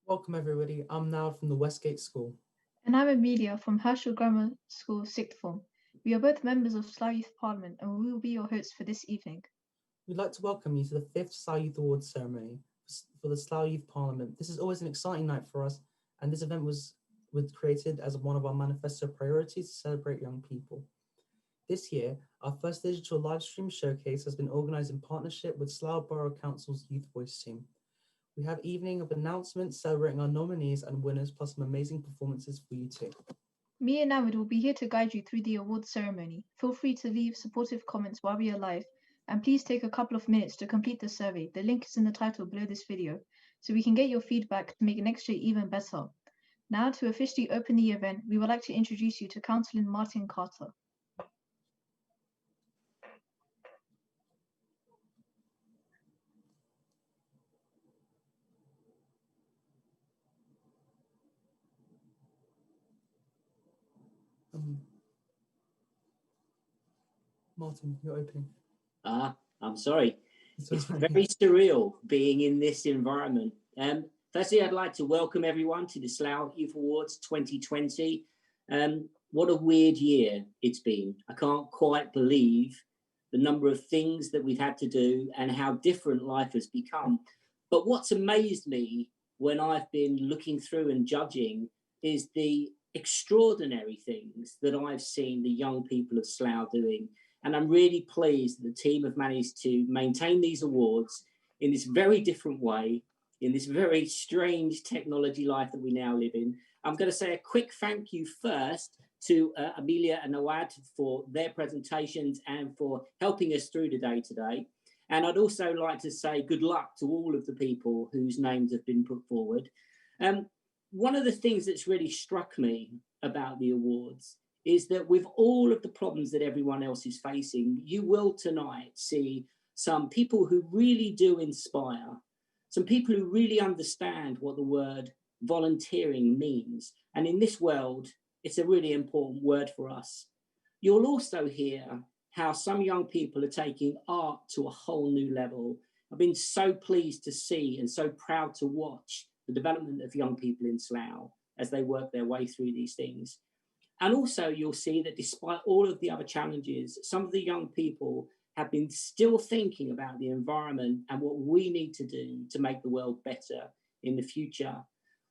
Welcome everybody, I'm now from the Westgate School. And I'm Amelia from Herschel Grammar School Sixth Form. We are both members of Slough Youth Parliament and we will be your hosts for this evening. We'd like to welcome you to the 5th Slough Youth Awards ceremony for the Slough Youth Parliament. This is always an exciting night for us, and this event was created as one of our manifesto priorities to celebrate young people. This year, our first digital live stream showcase has been organised in partnership with Slough Borough Council's Youth Voice team. We have evening of announcements celebrating our nominees and winners, plus some amazing performances for you too. Me and Navid will be here to guide you through the awards ceremony. Feel free to leave supportive comments while we are live, and please take a couple of minutes to complete the survey. The link is in the title below this video, so we can get your feedback to make next year even better. Now, to officially open the event, we would like to introduce you to Councillor Martin Carter. Martin, you're opening. I'm sorry. It's very surreal being in this environment. Firstly, I'd like to welcome everyone to the Slough Youth Awards 2020. What a weird year it's been. I can't quite believe the number of things that we've had to do and how different life has become. But what's amazed me when I've been looking through and judging is the extraordinary things that I've seen the young people of Slough doing. And I'm really pleased that the team have managed to maintain these awards in this very different way, in this very strange technology life that we now live in. I'm going to say a quick thank you first to Amelia and Nawad for their presentations and for helping us through the day today. And I'd also like to say good luck to all of the people whose names have been put forward. One of the things that's really struck me about the awards is that with all of the problems that everyone else is facing, you will tonight see some people who really do inspire, some people who really understand what the word volunteering means. And in this world, it's a really important word for us. You'll also hear how some young people are taking art to a whole new level. I've been so pleased to see and so proud to watch the development of young people in Slough as they work their way through these things. And also you'll see that despite all of the other challenges, some of the young people have been still thinking about the environment and what we need to do to make the world better in the future.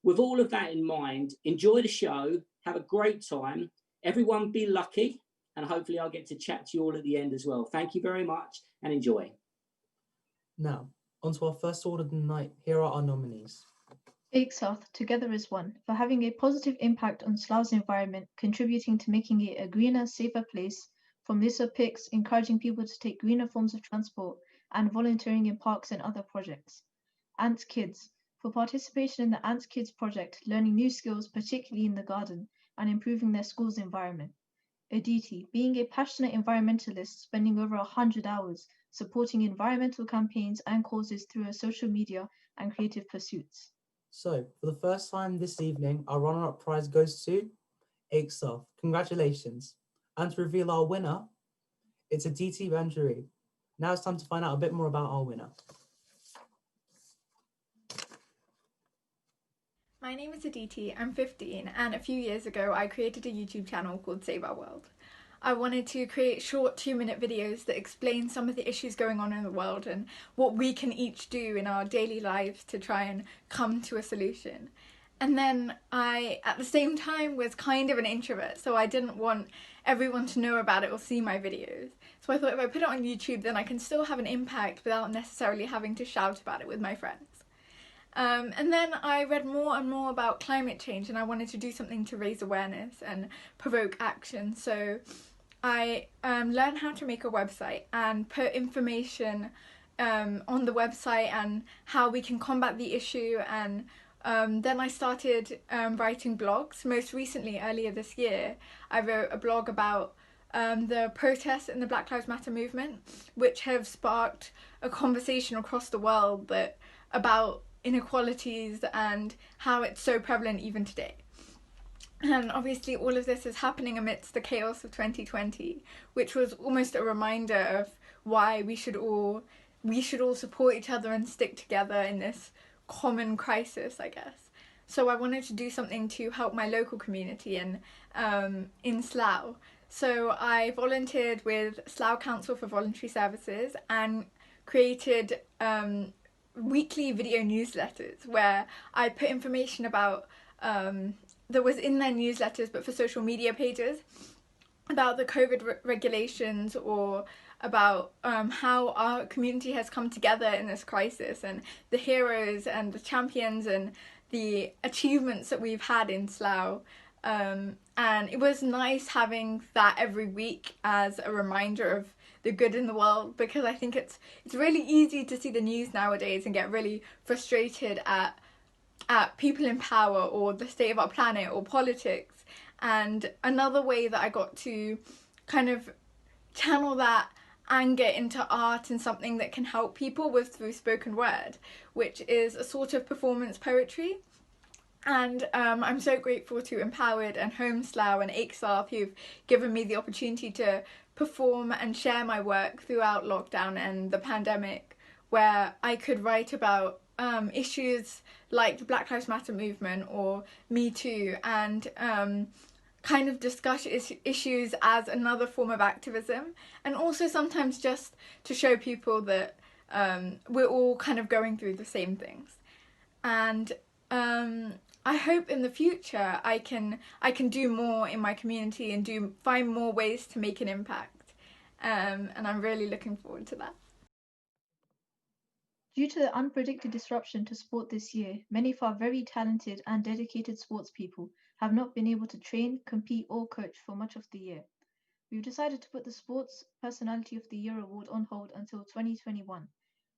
With all of that in mind, enjoy the show, have a great time, everyone be lucky, and hopefully I'll get to chat to you all at the end as well. Thank you very much and enjoy. Now, on to our first award of the night. Here are our nominees. Take South, Together as One, for having a positive impact on Slough's environment, contributing to making it a greener, safer place, from Lissa Picks, encouraging people to take greener forms of transport, and volunteering in parks and other projects. Ants Kids, for participation in the Ants Kids project, learning new skills, particularly in the garden, and improving their school's environment. Aditi, being a passionate environmentalist, spending over 100 hours supporting environmental campaigns and causes through her social media and creative pursuits. So, for the first time this evening, our runner-up prize goes to Akesoft. Congratulations. And to reveal our winner, it's Aditi Banjari. Now it's time to find out a bit more about our winner. My name is Aditi, I'm 15, and a few years ago I created a YouTube channel called Save Our World. I wanted to create short 2-minute videos that explain some of the issues going on in the world and what we can each do in our daily lives to try and come to a solution. And then I, at the same time, was kind of an introvert, so I didn't want everyone to know about it or see my videos. So I thought if I put it on YouTube, then I can still have an impact without necessarily having to shout about it with my friends. And then I read more and more about climate change, and I wanted to do something to raise awareness and provoke action. So I learned how to make a website and put information on the website and how we can combat the issue. And then I started writing blogs. Most recently, earlier this year, I wrote a blog about the protests in the Black Lives Matter movement, which have sparked a conversation across the world about inequalities and how it's so prevalent even today. And obviously all of this is happening amidst the chaos of 2020, which was almost a reminder of why we should all support each other and stick together in this common crisis, I guess. so I wanted to do something to help my local community in Slough. So I volunteered with Slough Council for Voluntary Services and created weekly video newsletters where I put information about that was in their newsletters but for social media pages about the COVID regulations, or about how our community has come together in this crisis, and the heroes and the champions and the achievements that we've had in Slough. And it was nice having that every week as a reminder of the good in the world, because I think it's really easy to see the news nowadays and get really frustrated at people in power or the state of our planet or politics. And another way that I got to kind of channel that anger into art and something that can help people was through spoken word, which is a sort of performance poetry. And I'm so grateful to Empowered and Home Slough and Slough, who've given me the opportunity to perform and share my work throughout lockdown and the pandemic, where I could write about issues like the Black Lives Matter movement or Me Too, and kind of discuss issues as another form of activism, and also sometimes just to show people that we're all kind of going through the same things. And I hope in the future I can do more in my community and find more ways to make an impact, and I'm really looking forward to that. Due to the unpredicted disruption to sport this year, many of our very talented and dedicated sports people have not been able to train, compete, or coach for much of the year. We've decided to put the Sports Personality of the Year award on hold until 2021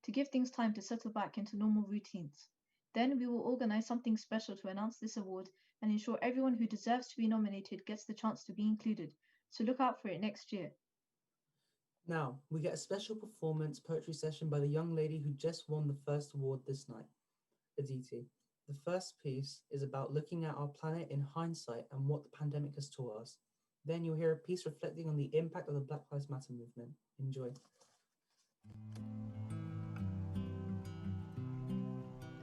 to give things time to settle back into normal routines. Then we will organize something special to announce this award and ensure everyone who deserves to be nominated gets the chance to be included. So look out for it next year. Now, we get a special performance poetry session by the young lady who just won the first award this night, Aditi. The first piece is about looking at our planet in hindsight and what the pandemic has taught us. Then you'll hear a piece reflecting on the impact of the Black Lives Matter movement. Enjoy.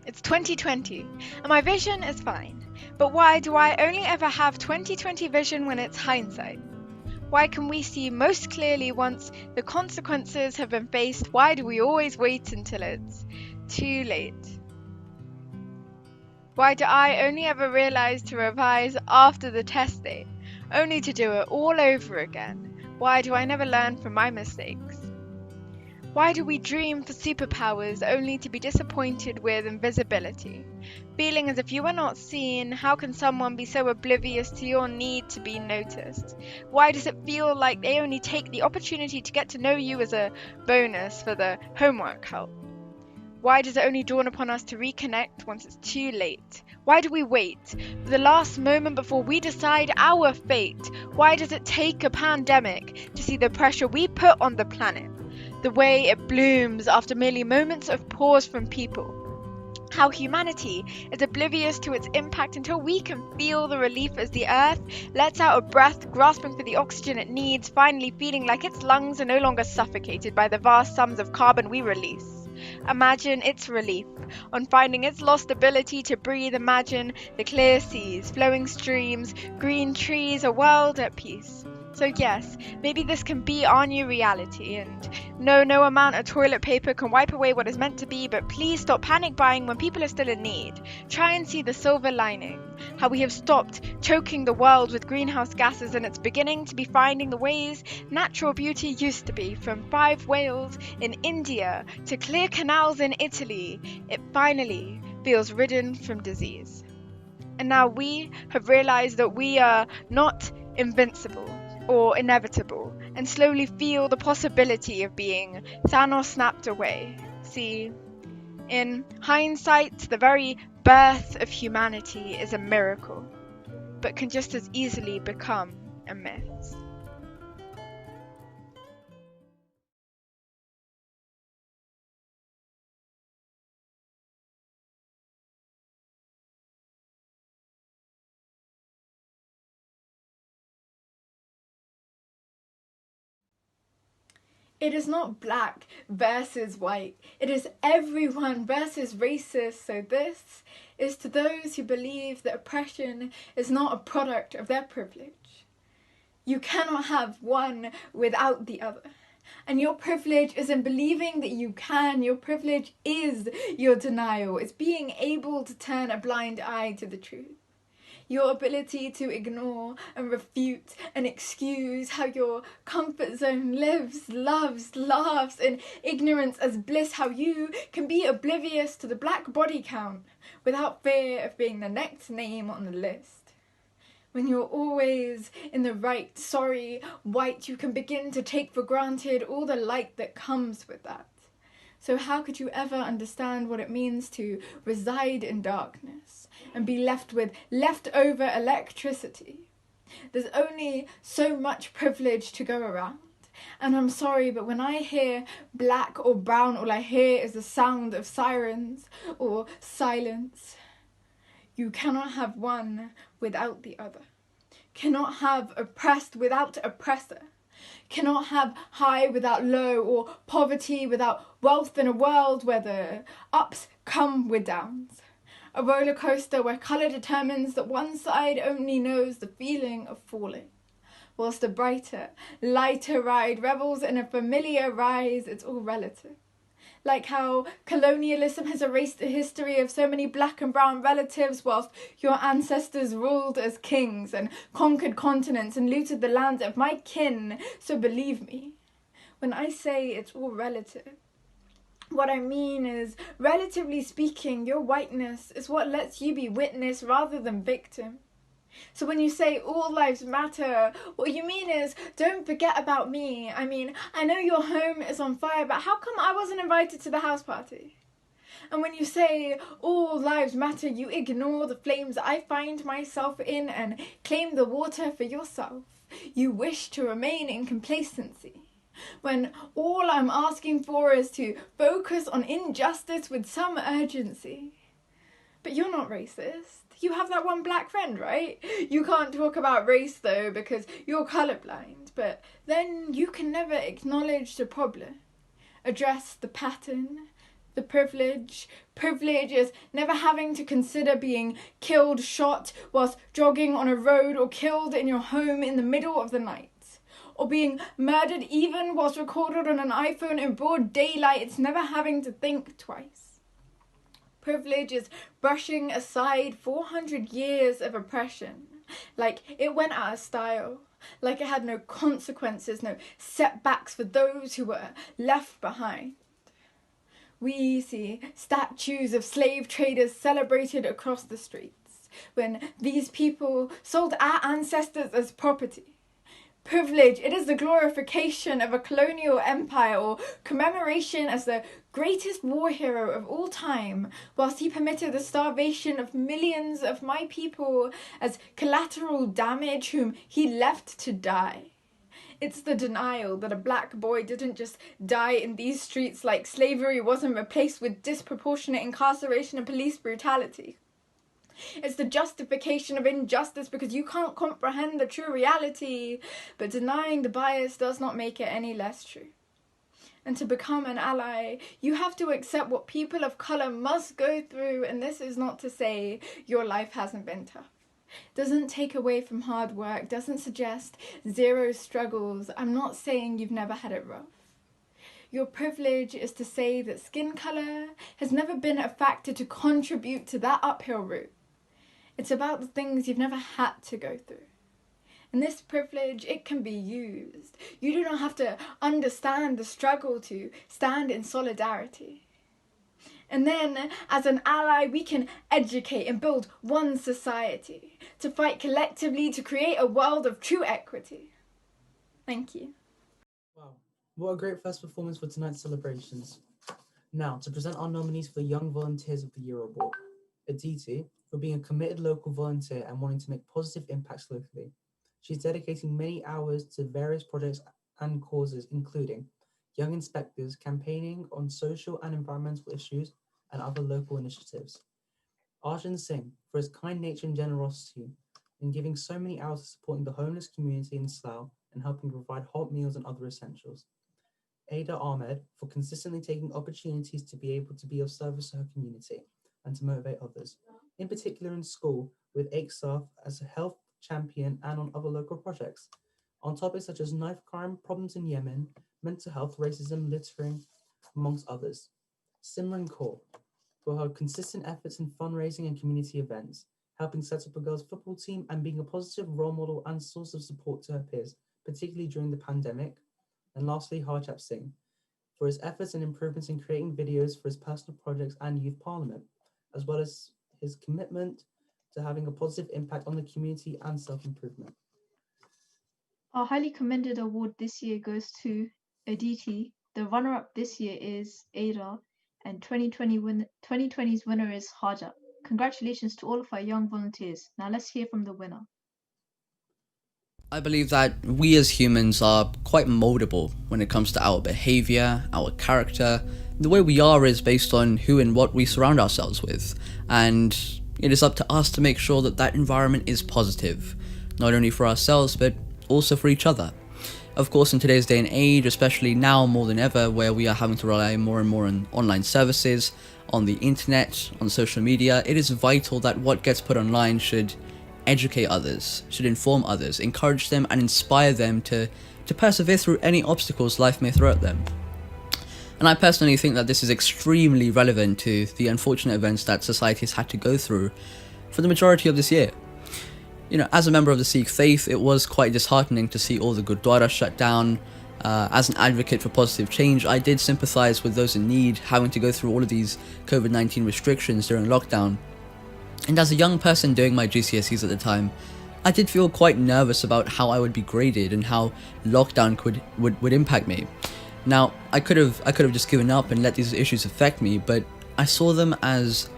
It's 2020, and my vision is fine. But why do I only ever have 2020 vision when it's hindsight? Why can we see most clearly once the consequences have been faced? Why do we always wait until it's too late? Why do I only ever realize to revise after the test date, only to do it all over again? Why do I never learn from my mistakes? Why do we dream for superpowers only to be disappointed with invisibility? Feeling as if you are not seen, how can someone be so oblivious to your need to be noticed? Why does it feel like they only take the opportunity to get to know you as a bonus for the homework help? Why does it only dawn upon us to reconnect once it's too late? Why do we wait for the last moment before we decide our fate? Why does it take a pandemic to see the pressure we put on the planet? The way it blooms after merely moments of pause from people. How humanity is oblivious to its impact until we can feel the relief as the earth lets out a breath, grasping for the oxygen it needs, finally feeling like its lungs are no longer suffocated by the vast sums of carbon we release. Imagine its relief on finding its lost ability to breathe. Imagine the clear seas, flowing streams, green trees, a world at peace. So yes, maybe this can be our new reality, and no amount of toilet paper can wipe away what is meant to be, but please stop panic buying when people are still in need. Try and see the silver lining, how we have stopped choking the world with greenhouse gases and it's beginning to be finding the ways natural beauty used to be. From 5 whales in India to clear canals in Italy, it finally feels ridden from disease. And now we have realized that we are not invincible or inevitable, and slowly feel the possibility of being Thanos snapped away. See, in hindsight, the very birth of humanity is a miracle, but can just as easily become a myth. It is not black versus white. It is everyone versus racist. So this is to those who believe that oppression is not a product of their privilege. You cannot have one without the other. And your privilege isn't believing that you can. Your privilege is your denial. It's being able to turn a blind eye to the truth. Your ability to ignore and refute and excuse how your comfort zone lives, loves, laughs in ignorance as bliss, how you can be oblivious to the black body count without fear of being the next name on the list. When you're always in the right, sorry, white, you can begin to take for granted all the light that comes with that. So how could you ever understand what it means to reside in darkness and be left with leftover electricity? There's only so much privilege to go around. And I'm sorry, but when I hear black or brown, all I hear is the sound of sirens or silence. You cannot have one without the other. Cannot have oppressed without oppressor. Cannot have high without low, or poverty without wealth, in a world where the ups come with downs. A roller coaster where colour determines that one side only knows the feeling of falling, whilst the brighter, lighter ride revels in a familiar rise. It's all relative. Like how colonialism has erased the history of so many black and brown relatives, whilst your ancestors ruled as kings and conquered continents and looted the lands of my kin. So believe me, when I say it's all relative, what I mean is, relatively speaking, your whiteness is what lets you be witness rather than victim. So when you say all lives matter, what you mean is, don't forget about me. I mean, I know your home is on fire, but how come I wasn't invited to the house party? And when you say all lives matter, you ignore the flames I find myself in and claim the water for yourself. You wish to remain in complacency, when all I'm asking for is to focus on injustice with some urgency. But you're not racist. You have that one black friend, right? You can't talk about race though because you're colourblind, but then you can never acknowledge the problem, address the pattern, the privilege. Privilege is never having to consider being killed, shot whilst jogging on a road, or killed in your home in the middle of the night, or being murdered even whilst recorded on an iPhone in broad daylight. It's never having to think twice. Privilege is brushing aside 400 years of oppression, like it went out of style, like it had no consequences, no setbacks for those who were left behind. We see statues of slave traders celebrated across the streets when these people sold our ancestors as property. Privilege, it is the glorification of a colonial empire, or commemoration as the greatest war hero of all time, whilst he permitted the starvation of millions of my people as collateral damage whom he left to die. It's the denial that a black boy didn't just die in these streets, like slavery wasn't replaced with disproportionate incarceration and police brutality. It's the justification of injustice because you can't comprehend the true reality, but denying the bias does not make it any less true. And to become an ally, you have to accept what people of colour must go through, and this is not to say your life hasn't been tough. Doesn't take away from hard work, doesn't suggest zero struggles. I'm not saying you've never had it rough. Your privilege is to say that skin colour has never been a factor to contribute to that uphill route. It's about the things you've never had to go through. And this privilege, it can be used. You do not have to understand the struggle to stand in solidarity. And then, as an ally, we can educate and build one society, to fight collectively to create a world of true equity. Thank you. Wow, what a great first performance for tonight's celebrations. Now, to present our nominees for the Young Volunteers of the Year Award. Aditi, for being a committed local volunteer and wanting to make positive impacts locally. She's dedicating many hours to various projects and causes, including Young Inspectors, campaigning on social and environmental issues, and other local initiatives. Arjun Singh, for his kind nature and generosity in giving so many hours to supporting the homeless community in Slough and helping provide hot meals and other essentials. Ada Ahmed for consistently taking opportunities to be able to be of service to her community and to motivate others, in particular in school with AICSAF as a health champion and on other local projects, on topics such as knife crime, problems in Yemen, mental health, racism, littering, amongst others. Simran Kaur for her consistent efforts in fundraising and community events, helping set up a girls' football team and being a positive role model and source of support to her peers, particularly during the pandemic. And lastly, Harjap Singh for his efforts and improvements in creating videos for his personal projects and youth parliament, as well as his commitment to having a positive impact on the community and self-improvement. Our highly commended award this year goes to Aditi. The runner-up this year is Ada, and 2020's winner is Haja. Congratulations to all of our young volunteers. Now let's hear from the winner. I believe that we as humans are quite moldable when it comes to our behavior, our character. The way we are is based on who and what we surround ourselves with, and it is up to us to make sure that that environment is positive, not only for ourselves but also for each other. Of course, in today's day and age, especially now more than ever, where we are having to rely more and more on online services, on the internet, on social media, it is vital that what gets put online should educate others, should inform others, encourage them and inspire them to persevere through any obstacles life may throw at them. And I personally think that this is extremely relevant to the unfortunate events that society has had to go through for the majority of this year. You know, as a member of the Sikh faith, it was quite disheartening to see all the gurdwaras shut down. As an advocate for positive change, I did sympathise with those in need having to go through all of these COVID-19 restrictions during lockdown. And as a young person doing my GCSEs at the time, I did feel quite nervous about how I would be graded and how lockdown would impact me. Now, I could have just given up and let these issues affect me, but I saw them as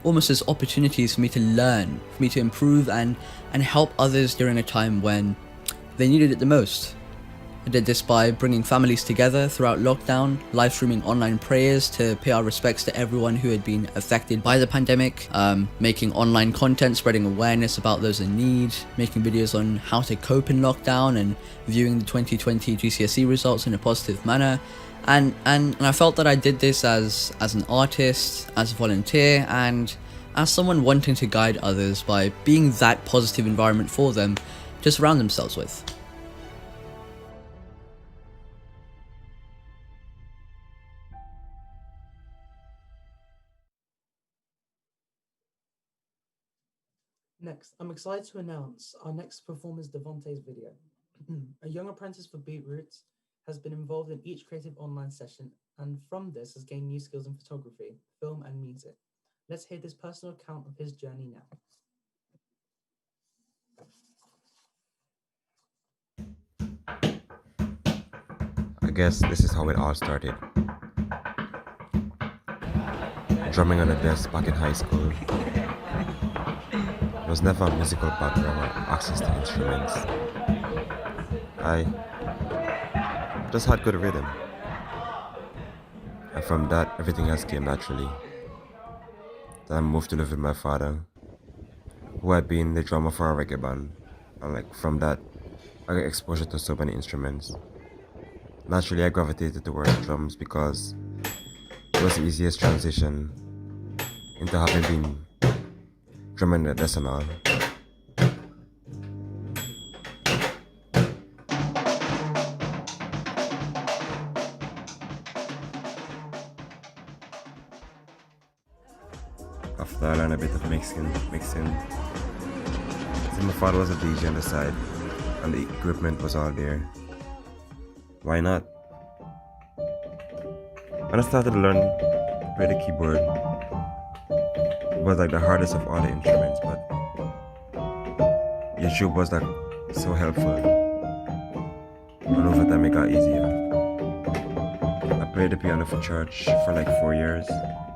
almost as opportunities for me to learn, for me to improve and help others during a time when they needed it the most. I did this by bringing families together throughout lockdown, live streaming online prayers to pay our respects to everyone who had been affected by the pandemic, making online content, spreading awareness about those in need, making videos on how to cope in lockdown and viewing the 2020 GCSE results in a positive manner. And I felt that I did this as an artist, as a volunteer, and as someone wanting to guide others by being that positive environment for them to surround themselves with. Next, I'm excited to announce our next performer's Devonte's video. A young apprentice for Beetroots has been involved in each creative online session and from this has gained new skills in photography, film and music. Let's hear this personal account of his journey now. I guess this is how it all started. Drumming on the desk back in high school. There was never a musical background or access to instruments. I just had good rhythm. And from that, everything else came naturally. Then I moved to live with my father, who had been the drummer for a reggae band. And from that, I got exposure to so many instruments. Naturally, I gravitated towards drums because it was the easiest transition into having been drumming at desk and all. After I learned a bit of mixing. See, my father was a DJ on the side, and the equipment was all there. Why not? When I started to learn to play the keyboard, it was like the hardest of all the instruments, but YouTube was like so helpful. And over time it got easier. I played the piano for church for like 4 years.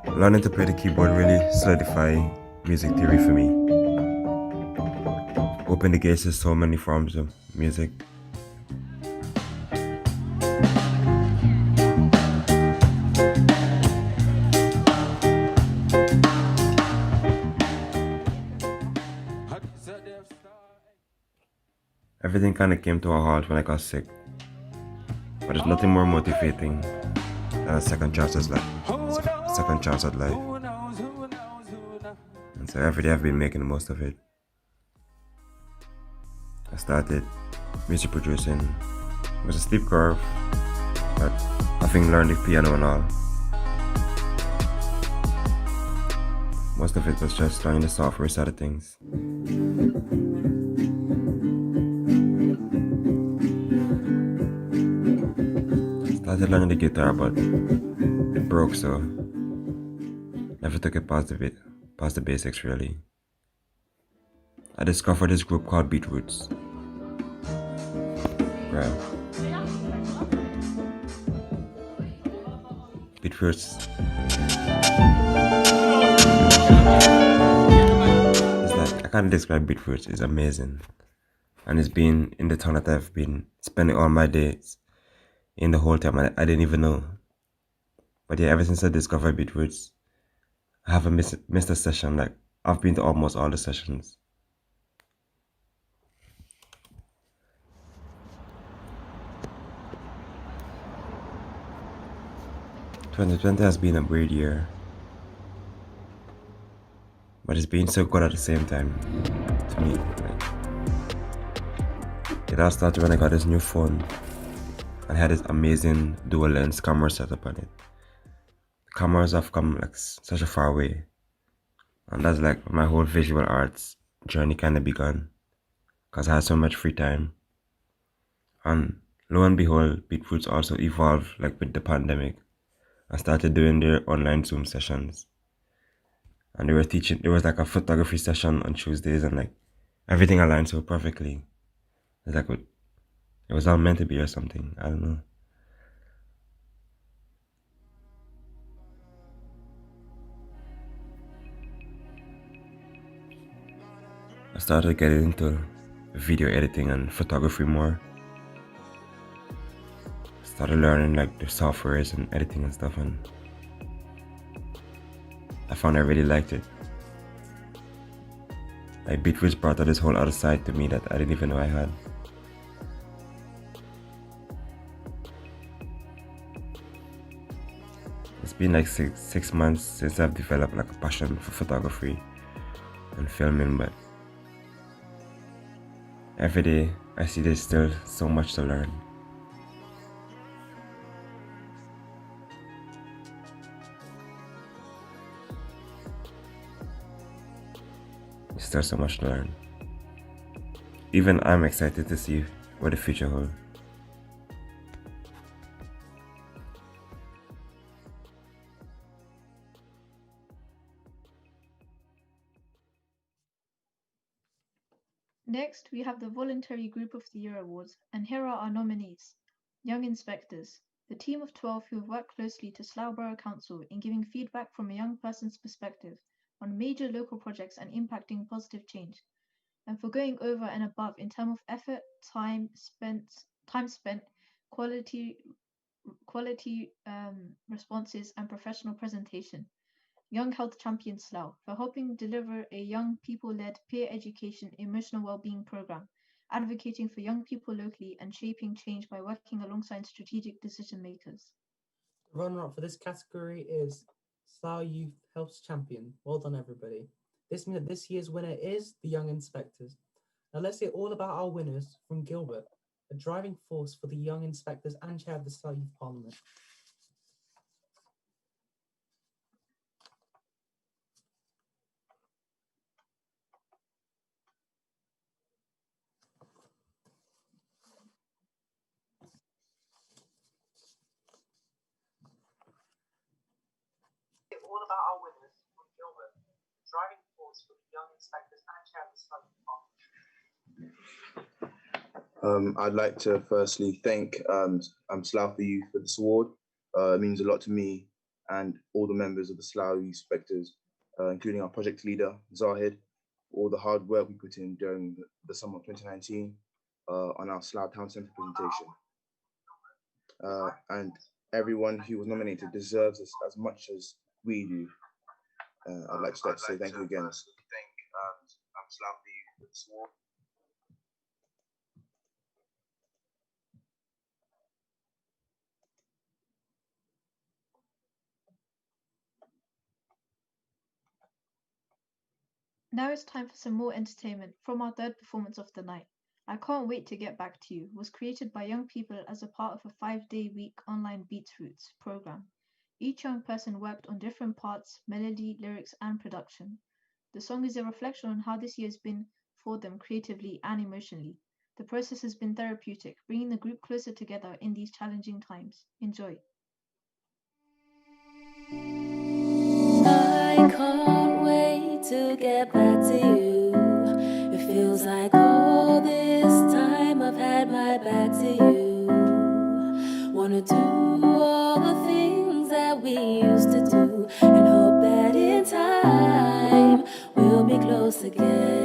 Learning to play the keyboard really solidified music theory for me. Opened the gates to so many forms of music. Everything kind of came to a halt when I got sick. But there's nothing more motivating than a second chance at life. Second chance at life. And so every day I've been making the most of it. I started music producing. It was a steep curve, but having learned the piano and all, most of it was just learning the software side of things. Started learning the guitar, but it broke, so never took it past the basics really. I discovered this group called Beetroots. Right. Beetroots. It's like, I can't describe Beetroots. It's amazing. And it's been in the town that I've been spending all my days in the whole time. I didn't even know. But yeah, ever since I discovered Beetroots, I haven't missed a session. Like, I've been to almost all the sessions. "2020 has been a weird year, but it's been so good at the same time to me. Like, it all started when I got this new phone and had this amazing dual lens camera setup on it. Cameras have come like such a far way, and that's like my whole visual arts journey kind of begun, because I had so much free time. And lo and behold, Beetroots also evolved like with the pandemic and started doing their online Zoom sessions. And they were teaching, there was like a photography session on Tuesdays, and like everything aligned so perfectly. It's like it was all meant to be or something. I don't know. I started getting into video editing and photography more. Started learning like the softwares and editing and stuff, and I found I really liked it. Like Beetroots brought out this whole other side to me that I didn't even know I had. It's been like six months since I've developed like a passion for photography and filming, but every day I see there's still so much to learn. There's still so much to learn. Even I'm excited to see what the future holds. Next, we have the Voluntary Group of the Year Awards, and here are our nominees. Young Inspectors, the team of 12 who have worked closely to Slough Borough Council in giving feedback from a young person's perspective on major local projects and impacting positive change, and for going over and above in terms of effort, time spent, quality responses, and professional presentation. Young Health Champion Slough for helping deliver a young people-led peer education emotional well-being program, advocating for young people locally and shaping change by working alongside strategic decision makers. The runner-up for this category is Slough Youth Health Champion. Well done, everybody. This means that this year's winner is the Young Inspectors. Now let's hear all about our winners from Gilbert, a driving force for the Young Inspectors and chair of the Slough Youth Parliament. All about our winners from Gilbert, driving force for the Young Inspectors and chair of the Slough Youth Parliament. I'd like to firstly thank Slough for Youth for this award. It means a lot to me and all the members of the Slough Youth Inspectors, including our project leader, Zahid, all the hard work we put in during the summer of 2019 on our Slough Town Centre presentation. And everyone who was nominated deserves this as much as we do. I'd like to say thank you again. Thank Slough for Youth for this award. Now it's time for some more entertainment from our third performance of the night. I Can't Wait to Get Back to You was created by young people as a part of a 5-day week online Beats Roots program. Each young person worked on different parts, melody, lyrics, and production. The song is a reflection on how this year has been for them creatively and emotionally. The process has been therapeutic, bringing the group closer together in these challenging times. Enjoy. I can't wait to get back to you. It feels like all this time I've had my back to you. Wanna do all the things that we used to do, and hope that in time we'll be close again.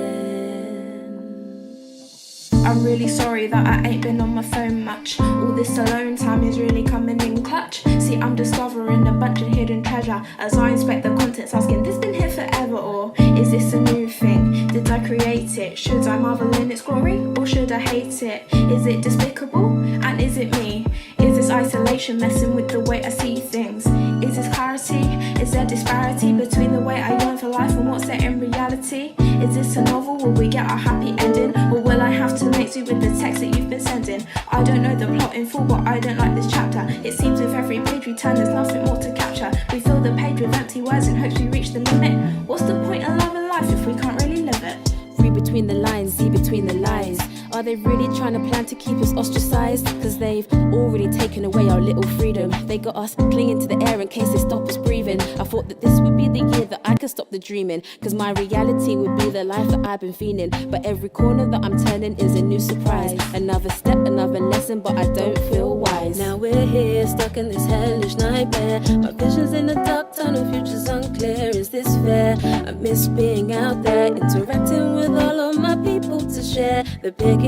I'm really sorry that I ain't been on my phone much. All this alone time is really coming in clutch. See, I'm discovering a bunch of hidden treasure as I inspect the contents, asking, this been here forever, or is this a new thing? Did I create it? Should I marvel in its glory, or should I hate it? Is it despicable? And is it me? Is this isolation messing with the way I see things? Is this clarity? Is there disparity between the way I yearn for life and what's there in reality? Is this a novel? Will we get a happy ending? Or will I have to make do with the text that you've been sending? I don't know the plot in full, but I don't like this chapter. It seems with every page we turn, there's nothing more to capture. We fill the page with empty words in hopes we reach the limit. What's the point of love and life if we can't really live it? Read between the lines, see between the lies. Are they really trying to plan to keep us ostracized? Cause they've already taken away our little freedom. They got us clinging to the air in case they stop us breathing. I thought that this would be the year that I could stop the dreaming, cause my reality would be the life that I've been feeling. But every corner that I'm turning is a new surprise. Another step, another lesson, but I don't feel wise. Now we're here, stuck in this hellish nightmare. My vision's in the dark tunnel, future's unclear. Is this fair? I miss being out there, interacting with all of my people to share the biggest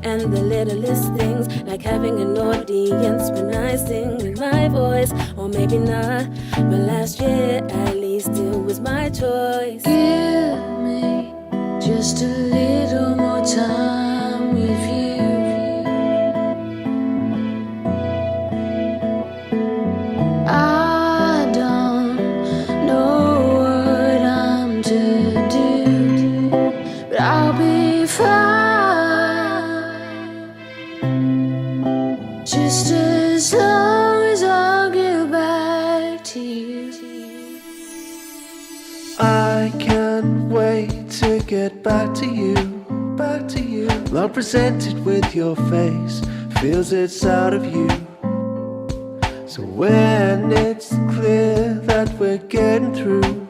and the littlest things, like having an audience when I sing with my voice. Or maybe not, but last year at least it was my choice. Give me just a little more time with you. I don't know what I'm to do, but I'll be fine. Just as long as I get back to you. I can't wait to get back to you, back to you. Love presented with your face, feels it's out of you. So when it's clear that we're getting through,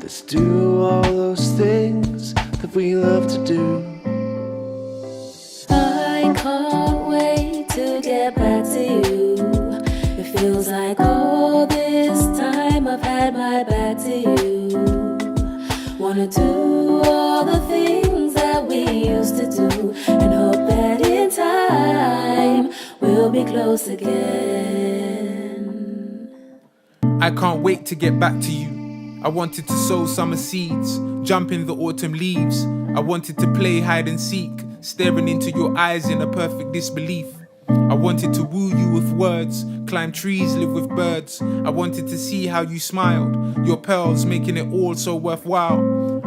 let's do all those things that we love to do. I can't wait to get back to you. It feels like all this time I've had my back to you. Wanna do all the things that we used to do, and hope that in time we'll be close again. I can't wait to get back to you. I wanted to sow summer seeds, jump in the autumn leaves. I wanted to play hide and seek, staring into your eyes in a perfect disbelief. I wanted to woo you with words, climb trees, live with birds. I wanted to see how you smiled, your pearls making it all so worthwhile.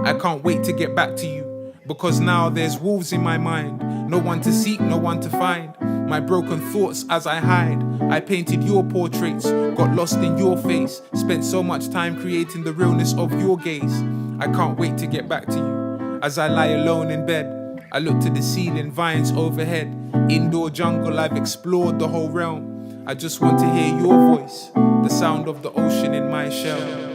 I can't wait to get back to you, because now there's wolves in my mind. No one to seek, no one to find. My broken thoughts as I hide. I painted your portraits, got lost in your face. Spent so much time creating the realness of your gaze. I can't wait to get back to you. As I lie alone in bed, I look to the ceiling, vines overhead. Indoor jungle, I've explored the whole realm. I just want to hear your voice, the sound of the ocean in my shell.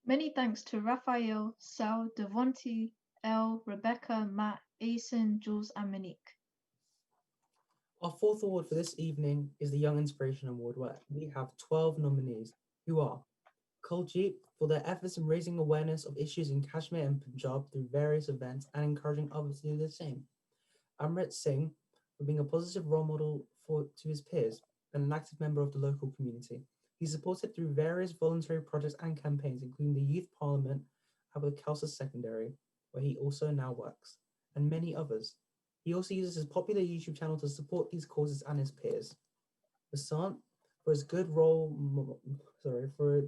Many thanks to Raphael, Sal, Devonte, Elle, Rebecca, Matt, Asen, Jules, and Monique. Our fourth award for this evening is the Young Inspiration Award, where we have 12 nominees, who are Kuljit for their efforts in raising awareness of issues in Kashmir and Punjab through various events and encouraging others to do the same. Amrit Singh for being a positive role model to his peers and an active member of the local community. He's supported through various voluntary projects and campaigns, including the Youth Parliament at the Kelsey Secondary, where he also now works, and many others. He also uses his popular YouTube channel to support these causes and his peers. Basant, for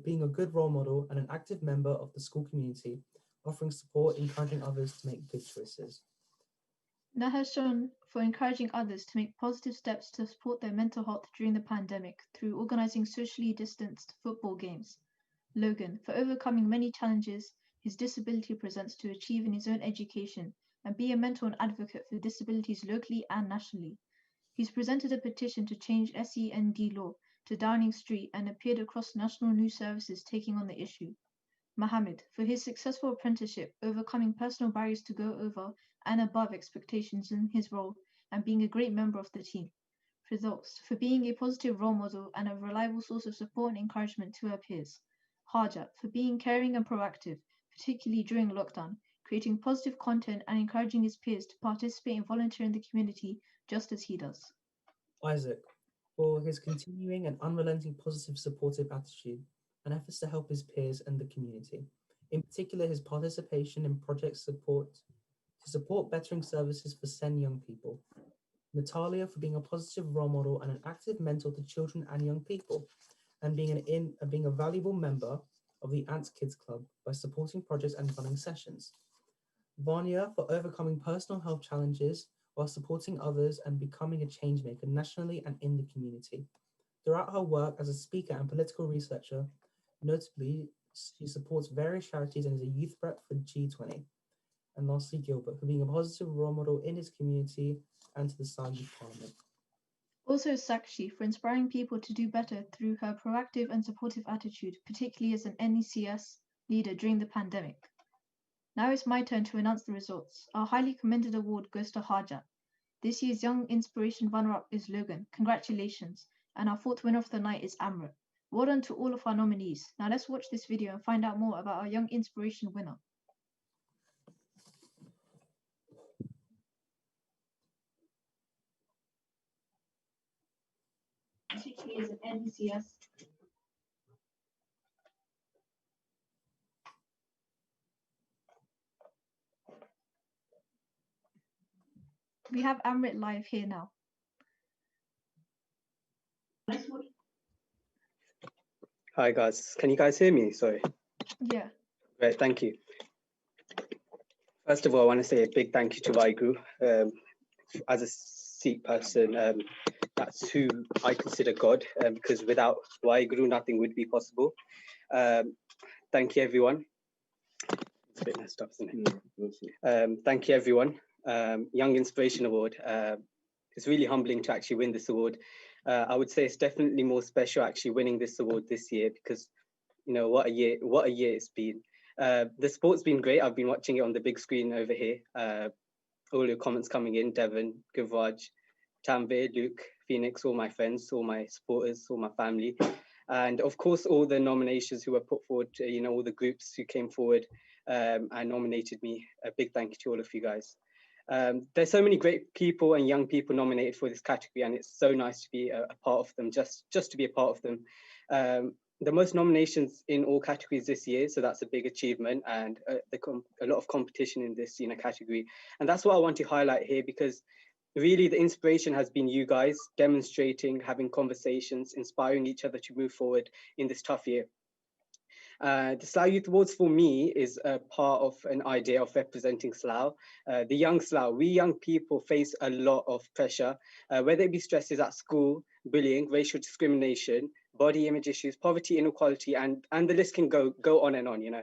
being a good role model and an active member of the school community, offering support, encouraging others to make good choices. Nahashon, for encouraging others to make positive steps to support their mental health during the pandemic through organising socially distanced football games. Logan, for overcoming many challenges his disability presents to achieve in his own education and be a mentor and advocate for disabilities locally and nationally. He's presented a petition to change SEND law to Downing Street and appeared across national news services taking on the issue. Mohammed, for his successful apprenticeship, overcoming personal barriers to go over and above expectations in his role and being a great member of the team. Firdaus, for being a positive role model and a reliable source of support and encouragement to her peers. Hajat, for being caring and proactive, particularly during lockdown, creating positive content and encouraging his peers to participate and volunteer in the community just as he does. Isaac, for his continuing and unrelenting positive supportive attitude and efforts to help his peers and the community. In particular, his participation in project support to support bettering services for SEN young people. Natalia, for being a positive role model and an active mentor to children and young people, and being a valuable member of the Ants Kids Club by supporting projects and running sessions. Vanya, for overcoming personal health challenges while supporting others and becoming a change maker nationally and in the community. Throughout her work as a speaker and political researcher, notably, she supports various charities and is a youth rep for G20. And lastly, Gilbert, for being a positive role model in his community and to the Slough Youth Parliament. Also Sakshi, for inspiring people to do better through her proactive and supportive attitude, particularly as an NECS leader during the pandemic. Now it's my turn to announce the results. Our highly commended award goes to Hajat. This year's Young Inspiration runner-up is Logan. Congratulations. And our fourth winner of the night is Amrit. Well done to all of our nominees. Now let's watch this video and find out more about our Young Inspiration winner. Particularly as an NECS. We have Amrit live here now. Hi guys, can you guys hear me? Sorry. Yeah. Great, thank you. First of all, I want to say a big thank you to Waheguru. As a Sikh person, that's who I consider God, because without Waheguru, nothing would be possible. Thank you, everyone. It's a bit messed up, isn't it? Thank you, everyone. Young Inspiration Award. It's really humbling to actually win this award. I would say it's definitely more special actually winning this award this year because, you know, what a year it's been. The sport's been great. I've been watching it on the big screen over here. All your comments coming in, Devon, Givraj, Tanvir, Luke, Phoenix, all my friends, all my supporters, all my family. And of course, all the nominations who were put forward, you know, all the groups who came forward and nominated me. A big thank you to all of you guys. There's so many great people and young people nominated for this category, and it's so nice to be a part of them, just to be a part of them. The most nominations in all categories this year, so that's a big achievement, and a lot of competition in this, you know, category. And that's what I want to highlight here, because really the inspiration has been you guys demonstrating, having conversations, inspiring each other to move forward in this tough year. The Slough Youth Awards for me is a part of an idea of representing Slough. The young Slough, we young people face a lot of pressure, whether it be stresses at school, bullying, racial discrimination, body image issues, poverty, inequality, and the list can go on and on, you know.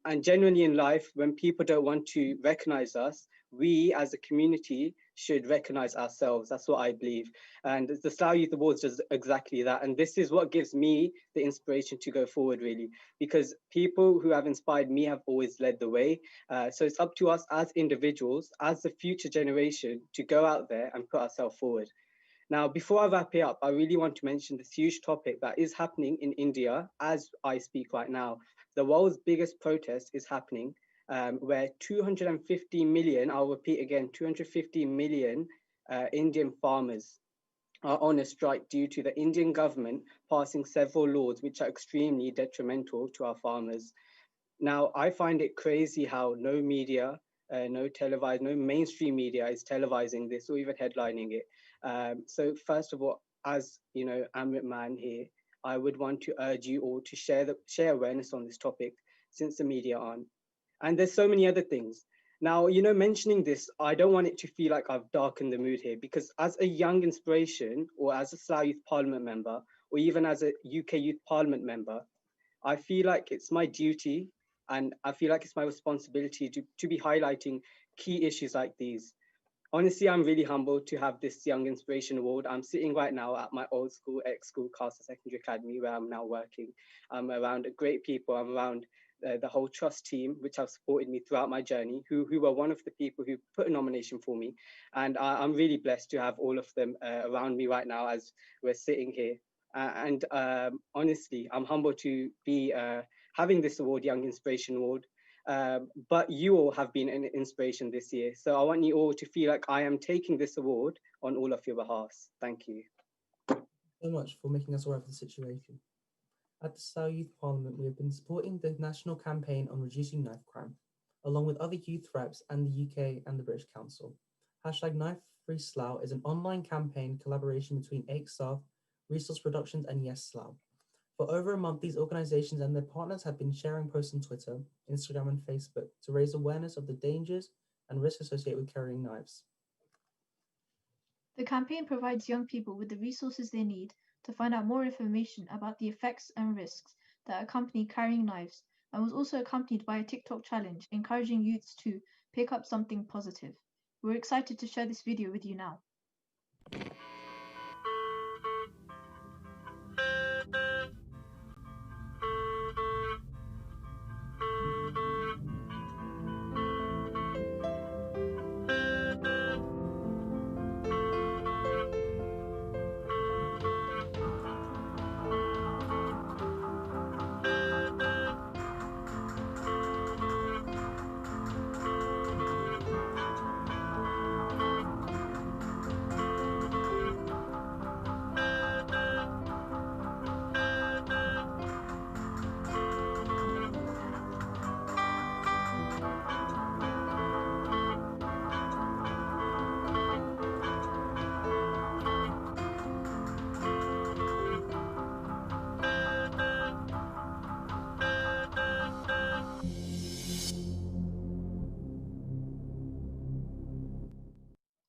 And genuinely in life, when people don't want to recognize us, we as a community should recognize ourselves. That's what I believe. And the Slough Youth Awards does exactly that. And this is what gives me the inspiration to go forward, really, because people who have inspired me have always led the way. So it's up to us as individuals, as the future generation, to go out there and put ourselves forward. Now, before I wrap it up, I really want to mention this huge topic that is happening in India as I speak right now. The world's biggest protest is happening, where 250 million, I'll repeat again, 250 million Indian farmers are on a strike due to the Indian government passing several laws which are extremely detrimental to our farmers. Now, I find it crazy how no media, no mainstream media is televising this or even headlining it. So first of all, as you know, Amrit Man here, I would want to urge you all to share awareness on this topic since the media aren't. And there's so many other things. Now, mentioning this, I don't want it to feel like I've darkened the mood here, because as a young inspiration, or as a Slough Youth Parliament member, or even as a UK Youth Parliament member, I feel like it's my duty and I feel like it's my responsibility to be highlighting key issues like these. Honestly, I'm really humbled to have this Young Inspiration Award. I'm sitting right now at my old school, ex-school, Castle Secondary Academy, where I'm now working. I'm around great people. I'm around the whole trust team, which have supported me throughout my journey, who were one of the people who put a nomination for me. And I'm really blessed to have all of them around me right now as we're sitting here. Honestly, I'm humbled to be having this award, Young Inspiration Award. But you all have been an inspiration this year. So I want you all to feel like I am taking this award on all of your behalves. Thank you. So much for making us aware of the situation. At the Slough Youth Parliament, we have been supporting the national campaign on reducing knife crime, along with other youth reps and the UK and the British Council. #Knife Free Slough is an online campaign collaboration between AIC-South, Resource Productions and Yes Slough. For over a month, these organizations and their partners have been sharing posts on Twitter, Instagram, and Facebook to raise awareness of the dangers and risks associated with carrying knives. The campaign provides young people with the resources they need to find out more information about the effects and risks that accompany carrying knives, and was also accompanied by a TikTok challenge encouraging youths to pick up something positive. We're excited to share this video with you now.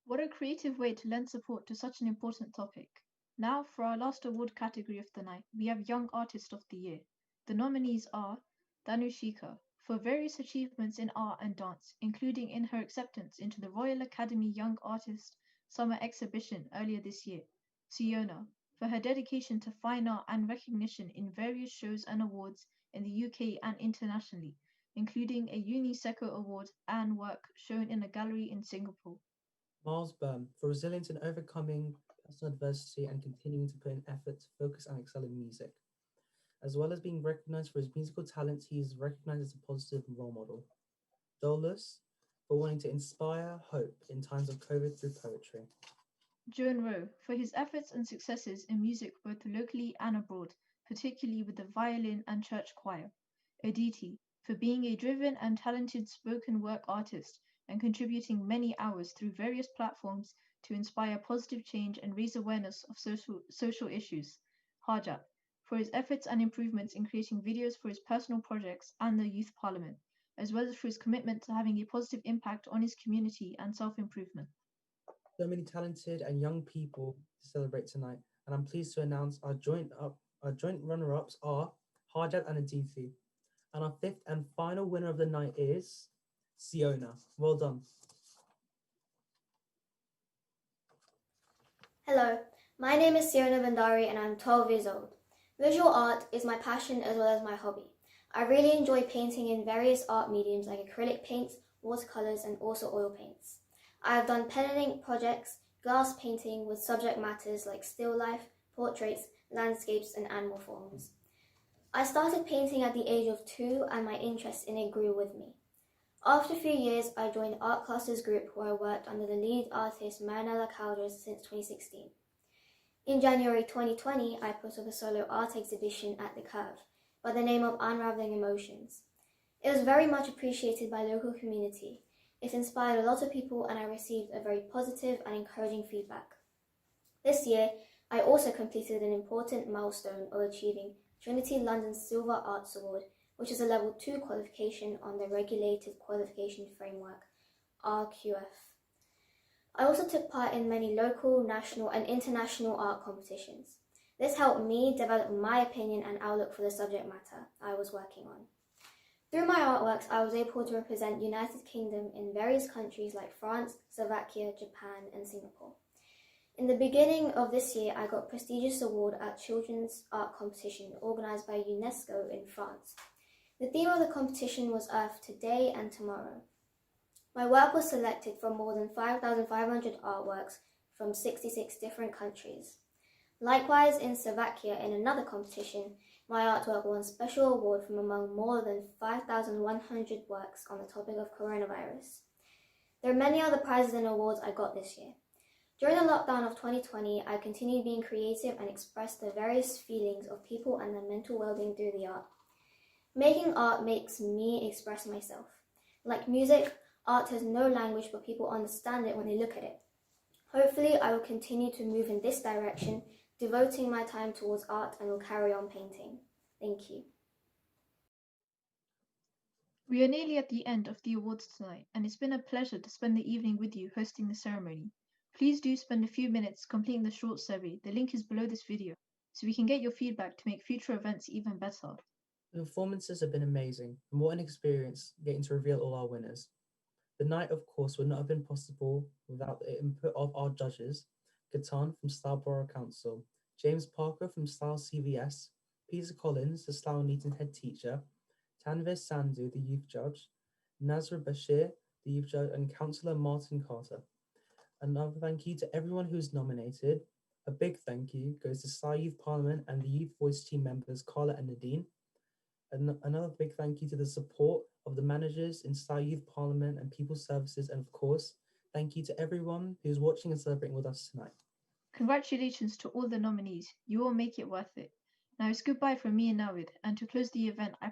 What a creative way to lend support to such an important topic. Now, for our last award category of the night, we have Young Artist of the Year. The nominees are Danushika, for various achievements in art and dance, including in her acceptance into the Royal Academy Young Artist Summer Exhibition earlier this year. Siona, for her dedication to fine art and recognition in various shows and awards in the UK and internationally, including a UNISECO award and work shown in a gallery in Singapore. Miles Byrne, for resilience in overcoming personal adversity and continuing to put in effort to focus and excel in music. As well as being recognized for his musical talents, he is recognized as a positive role model. Dolus, for wanting to inspire hope in times of COVID through poetry. Joan Rowe, for his efforts and successes in music both locally and abroad, particularly with the violin and church choir. Aditi, for being a driven and talented spoken word artist and contributing many hours through various platforms to inspire positive change and raise awareness of social issues. Harjat, for his efforts and improvements in creating videos for his personal projects and the Youth Parliament, as well as for his commitment to having a positive impact on his community and self-improvement. So many talented and young people to celebrate tonight, and I'm pleased to announce our joint runner-ups are Harjat and Aditi, and our fifth and final winner of the night is Siona. Well done. Hello, my name is Siona Bandari and I'm 12 years old. Visual art is my passion as well as my hobby. I really enjoy painting in various art mediums like acrylic paints, watercolours and also oil paints. I have done pen and ink projects, glass painting with subject matters like still life, portraits, landscapes and animal forms. I started painting at the age of 2 and my interest in it grew with me. After a few years, I joined Art Classes Group where I worked under the lead artist Marinella Calderas since 2016. In January 2020, I put up a solo art exhibition at the Curve by the name of Unraveling Emotions. It was very much appreciated by local community. It inspired a lot of people and I received a very positive and encouraging feedback. This year, I also completed an important milestone of achieving Trinity London's Silver Arts Award, which is a level 2 qualification on the Regulated Qualification Framework, RQF. I also took part in many local, national and international art competitions. This helped me develop my opinion and outlook for the subject matter I was working on. Through my artworks, I was able to represent United Kingdom in various countries like France, Slovakia, Japan and Singapore. In the beginning of this year, I got a prestigious award at Children's Art Competition organised by UNESCO in France. The theme of the competition was Earth Today and Tomorrow. My work was selected from more than 5,500 artworks from 66 different countries. Likewise, in Slovakia, in another competition, my artwork won a special award from among more than 5,100 works on the topic of coronavirus. There are many other prizes and awards I got this year. During the lockdown of 2020, I continued being creative and expressed the various feelings of people and their mental well-being through the art. Making art makes me express myself. Like music, art has no language, but people understand it when they look at it. Hopefully, I will continue to move in this direction, devoting my time towards art and will carry on painting. Thank you. We are nearly at the end of the awards tonight, and it's been a pleasure to spend the evening with you hosting the ceremony. Please do spend a few minutes completing the short survey. The link is below this video, so we can get your feedback to make future events even better. The performances have been amazing, and what an experience getting to reveal all our winners. The night, of course, would not have been possible without the input of our judges, Gatan from Slough Borough Council, James Parker from Slough CVS, Peter Collins, the Slough Neaton head teacher, Tanvir Sandhu, the youth judge, Nazra Bashir, the youth judge, and Councillor Martin Carter. Another thank you to everyone who was nominated. A big thank you goes to Slough Youth Parliament and the Youth Voice team members Carla and Nadine. Another big thank you to the support of the managers in Slough Youth Parliament and People Services, and of course, thank you to everyone who's watching and celebrating with us tonight. Congratulations to all the nominees. You all make it worth it. Now it's goodbye from me and Navid, and to close the event, I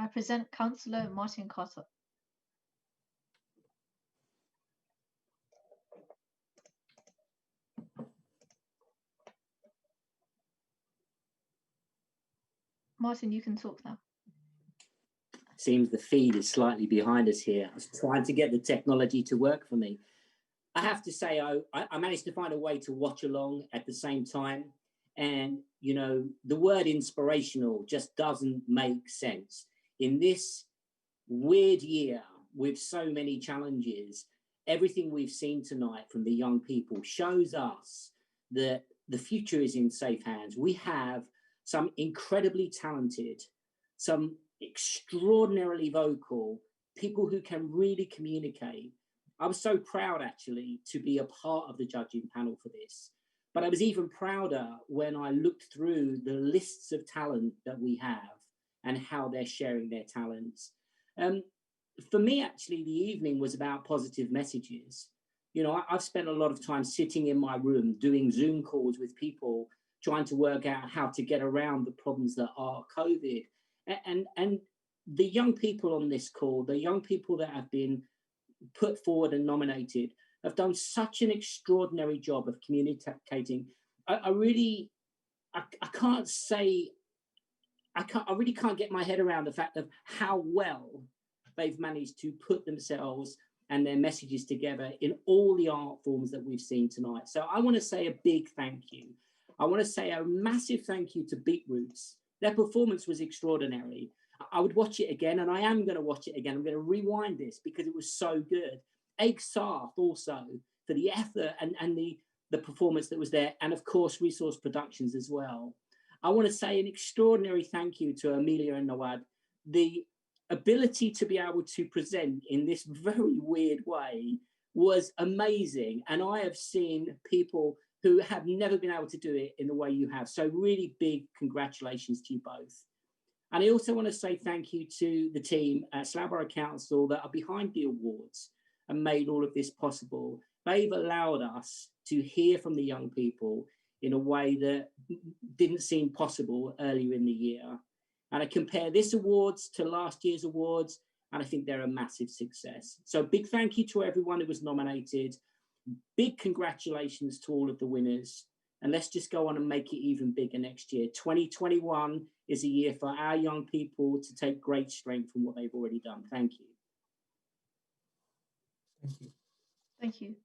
present Councillor Martin Carter. Martin, you can talk now. Seems the feed is slightly behind us here. I was trying to get the technology to work for me. I have to say, I managed to find a way to watch along at the same time. And, you know, the word inspirational just doesn't make sense. In this weird year with so many challenges, everything we've seen tonight from the young people shows us that the future is in safe hands. We have some incredibly talented, some extraordinarily vocal people who can really communicate. I was so proud actually to be a part of the judging panel for this, but I was even prouder when I looked through the lists of talent that we have and how they're sharing their talents. For me, actually, the evening was about positive messages. You know, I've spent a lot of time sitting in my room doing Zoom calls with people, trying to work out how to get around the problems that are COVID. And the young people on this call, the young people that have been put forward and nominated, have done such an extraordinary job of communicating. I really can't get my head around the fact of how well they've managed to put themselves and their messages together in all the art forms that we've seen tonight. So I want to say a big thank you. I want to say a massive thank you to Beetroots. Their performance was extraordinary. I would watch it again, and I am going to watch it again. I'm going to rewind this because it was so good. Egg Sarth also for the effort and the performance that was there, and of course Resource Productions as well. I want to say an extraordinary thank you to Amelia and Nawad. The ability to be able to present in this very weird way was amazing, and I have seen people who have never been able to do it in the way you have. So really big congratulations to you both. And I also want to say thank you to the team at Slough Borough Council that are behind the awards and made all of this possible. They've allowed us to hear from the young people, in a way that didn't seem possible earlier in the year. And I compare this awards to last year's awards, and I think they're a massive success. So big thank you to everyone who was nominated. Big congratulations to all of the winners. And let's just go on and make it even bigger next year. 2021 is a year for our young people to take great strength from what they've already done. Thank you. Thank you. Thank you.